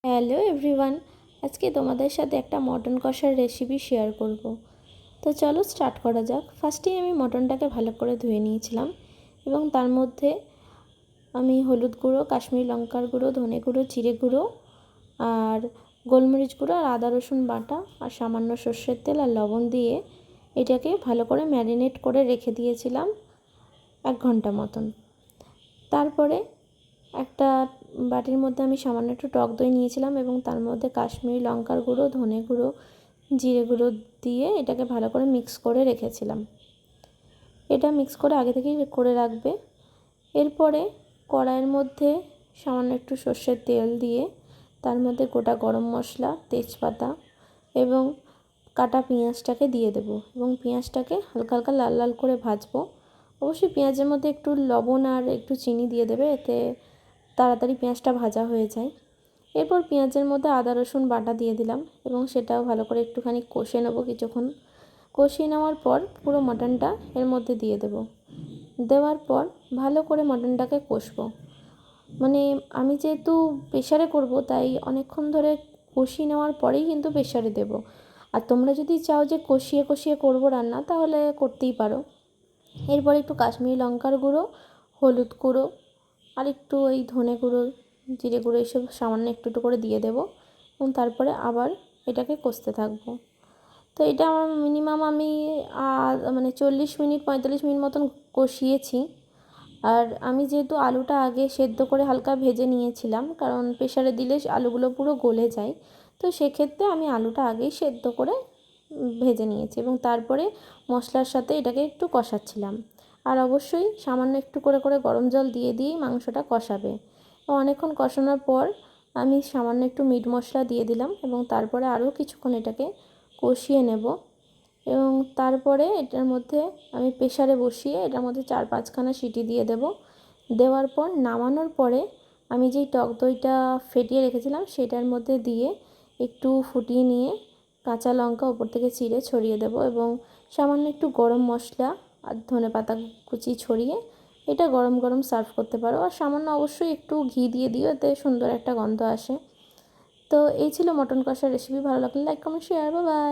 Hello everyone, আজকে তোমাদের সাথে একটা মটন কষার রেসিপি শেয়ার করব। তো চলো স্টার্ট করা যাক। ফার্স্টেই আমি মটনটাকে ভালো করে ধুয়ে নিয়েছিলাম এবং তার মধ্যে আমি হলুদ গুঁড়ো, কাশ্মীরি লঙ্কার গুঁড়ো, ধনে গুঁড়ো, জিরে গুঁড়ো আর গোলমরিচ গুঁড়ো আর আদা রসুন বাটা আর সামান্য সর্ষের তেল আর লবণ দিয়ে এটাকে ভালো করে ম্যারিনেট করে রেখে দিয়েছিলাম 1 ঘন্টা মতন। তারপরে একটা বাটির মধ্যে আমি সামান্য একটু টক দই নিয়েছিলাম এবং তার মধ্যে কাশ্মীরি লঙ্কার গুঁড়ো, ধনে গুঁড়ো, জিরে গুঁড়ো দিয়ে এটাকে ভালো করে মিক্স করে রেখেছিলাম। এটা মিক্স করে আগে থেকেই করে রাখবে। এরপরে কড়াইয়ের মধ্যে সামান্য একটু সর্ষের তেল দিয়ে তার মধ্যে গোটা গরম মশলা, তেজপাতা এবং কাটা পেঁয়াজটাকে দিয়ে দেবো এবং পেঁয়াজটাকে হালকা হালকা লাল লাল করে ভাজবো। অবশ্যই পেঁয়াজের মধ্যে একটু লবণ আর একটু চিনি দিয়ে দেবে, এতে তাড়াতাড়ি পেঁয়াজটা ভাজা হয়ে যায়। এরপর পেঁয়াজের মধ্যে আদা রসুন বাটা দিয়ে দিলাম এবং সেটাও ভালো করে একটুখানি কষে নেবো। কিছুক্ষণ কষিয়ে নেওয়ার পর পুরো মটনটা এর মধ্যে দিয়ে দেবো। দেওয়ার পর ভালো করে মটনটাকে কষবো। মানে আমি যেহেতু প্রেশারে করব তাই অনেকক্ষণ ধরে কষিয়ে নেওয়ার পরেই কিন্তু প্রেশারে দেবো। আর তোমরা যদি চাও যে কষিয়ে কষিয়ে করবো রান্না, তাহলে করতেই পারো। এরপর একটু কাশ্মীরি লঙ্কার গুঁড়ো, হলুদ গুঁড়ো আর একটু ওই ধনে গুঁড়ো, জিরে গুঁড়ো এইসব সামান্য একটু একটু করে দিয়ে দেবো এবং তারপরে আবার এটাকে কষতে থাকবো। তো এটা আমার মিনিমাম আমি 40 মিনিট 45 মিনিট মতন কষিয়েছি। আর আমি যেহেতু আলুটা আগে সেদ্ধ করে হালকা ভেজে নিয়েছিলাম, কারণ প্রেশারে দিলে আলুগুলো পুরো গলে যায়, তো সেক্ষেত্রে আমি আলুটা আগেই সেদ্ধ করে ভেজে নিয়েছি এবং তারপরে মশলার সাথে এটাকে একটু কষাচ্ছিলাম। আর অবশ্যই সামান্য একটু করে করে গরম জল দিয়ে দিয়েই মাংসটা কষাবে। অনেকক্ষণ কষানোর পর আমি সামান্য একটু মিট মশলা দিয়ে দিলাম এবং তারপরে আরও কিছুক্ষণ এটাকে কষিয়ে নেব এবং তারপরে এটার মধ্যে আমি প্রেশারে বসিয়ে এটার মধ্যে 4-5খানা সিটি দিয়ে দেব। দেওয়ার পর নামানোর পরে আমি যেই টক দইটা ফেটিয়ে রেখেছিলাম সেটার মধ্যে দিয়ে একটু ফুটিয়ে নিয়ে কাঁচা লঙ্কা ওপর থেকে চিড়ে ছড়িয়ে দেব এবং সামান্য একটু গরম মশলা আর ধনেপাতা কুচি ছড়িয়ে এটা গরম গরম সার্ভ করতে পারো। আর সামান্য অবশ্যই একটু ঘি দিয়ে দিও, এতে সুন্দর একটা গন্ধ আসে। তো এই ছিল মটন কষার রেসিপি। ভালো লাগলে like, comment, share. Bye bye.